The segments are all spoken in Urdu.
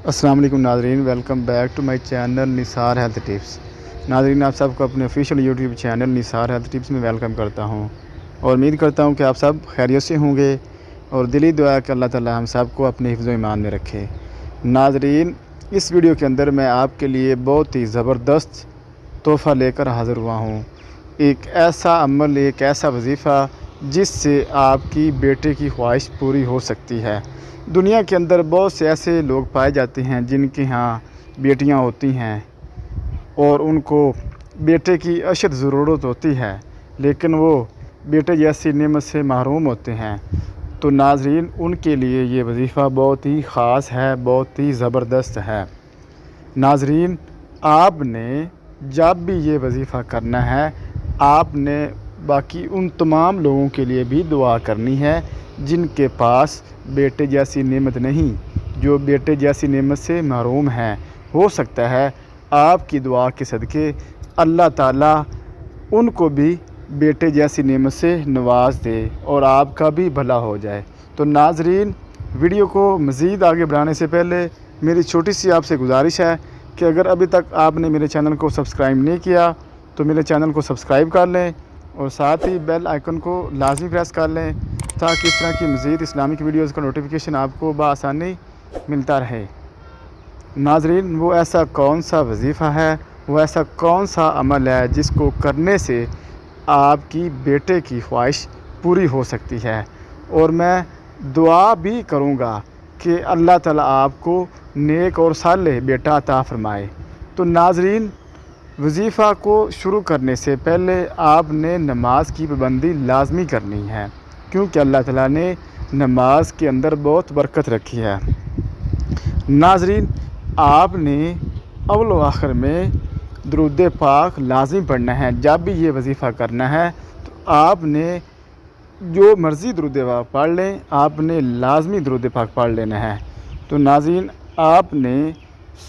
السلام علیکم ناظرین، welcome back to my channel Nisar health tips. ناظرین، آپ سب کو اپنے official YouTube channel Nisar health tips میں ویلکم کرتا ہوں اور امید کرتا ہوں کہ آپ سب خیریت سے ہوں گے اور دلی دعا ہے کہ اللہ تعالی ہم سب کو اپنے حفظ و ایمان میں رکھے۔ ناظرین، اس ویڈیو کے اندر میں آپ کے لیے بہت ہی زبردست تحفہ لے کر حاضر ہوا ہوں۔ ایک ایسا عمل، ایک ایسا وظیفہ جس سے آپ کی بیٹے کی خواہش پوری ہو سکتی ہے۔ دنیا کے اندر بہت سے ایسے لوگ پائے جاتے ہیں جن کے ہاں بیٹیاں ہوتی ہیں اور ان کو بیٹے کی اشد ضرورت ہوتی ہے، لیکن وہ بیٹے جیسی نعمت سے محروم ہوتے ہیں۔ تو ناظرین، ان کے لیے یہ وظیفہ بہت ہی خاص ہے، بہت ہی زبردست ہے۔ ناظرین، آپ نے جب بھی یہ وظیفہ کرنا ہے، آپ نے باقی ان تمام لوگوں کے لیے بھی دعا کرنی ہے جن کے پاس بیٹے جیسی نعمت نہیں، جو بیٹے جیسی نعمت سے محروم ہیں۔ ہو سکتا ہے آپ کی دعا کے صدقے اللہ تعالیٰ ان کو بھی بیٹے جیسی نعمت سے نواز دے اور آپ کا بھی بھلا ہو جائے۔ تو ناظرین، ویڈیو کو مزید آگے بڑھانے سے پہلے میری چھوٹی سی آپ سے گزارش ہے کہ اگر ابھی تک آپ نے میرے چینل کو سبسکرائب نہیں کیا تو میرے چینل کو سبسکرائب کر لیں اور ساتھ ہی بیل آئیکن کو لازمی پریس کر لیں تاکہ اس طرح کی مزید اسلامک ویڈیوز کا نوٹیفیکیشن آپ کو بآسانی ملتا رہے۔ ناظرین، وہ ایسا کون سا وظیفہ ہے، وہ ایسا کون سا عمل ہے جس کو کرنے سے آپ کی بیٹے کی خواہش پوری ہو سکتی ہے، اور میں دعا بھی کروں گا کہ اللہ تعالیٰ آپ کو نیک اور صالح بیٹا عطا فرمائے۔ تو ناظرین، وظیفہ کو شروع کرنے سے پہلے آپ نے نماز کی پابندی لازمی کرنی ہے، کیونکہ اللہ تعالیٰ نے نماز کے اندر بہت برکت رکھی ہے۔ ناظرین، آپ نے اول و آخر میں درود پاک لازمی پڑھنا ہے۔ جب بھی یہ وظیفہ کرنا ہے تو آپ نے جو مرضی درود پاک پڑھ لیں، آپ نے لازمی درود پاک پڑھ لینا ہے۔ تو ناظرین، آپ نے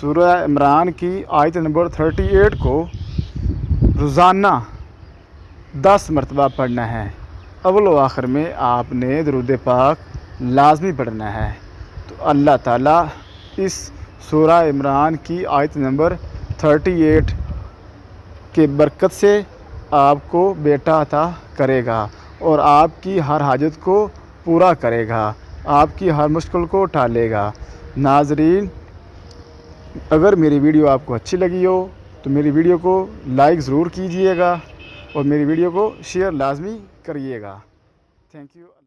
سورہ عمران کی آیت نمبر 38 کو روزانہ 10 مرتبہ پڑھنا ہے۔ اول و آخر میں آپ نے درود پاک لازمی پڑھنا ہے۔ تو اللہ تعالیٰ اس سورہ عمران کی آیت نمبر 38 کے برکت سے آپ کو بیٹا عطا کرے گا اور آپ کی ہر حاجت کو پورا کرے گا، آپ کی ہر مشکل کو ٹالے گا۔ ناظرین، اگر میری ویڈیو آپ کو اچھی لگی ہو تو میری ویڈیو کو لائک ضرور کیجئے گا اور میری ویڈیو کو شیئر لازمی کریے گا۔ Thank you.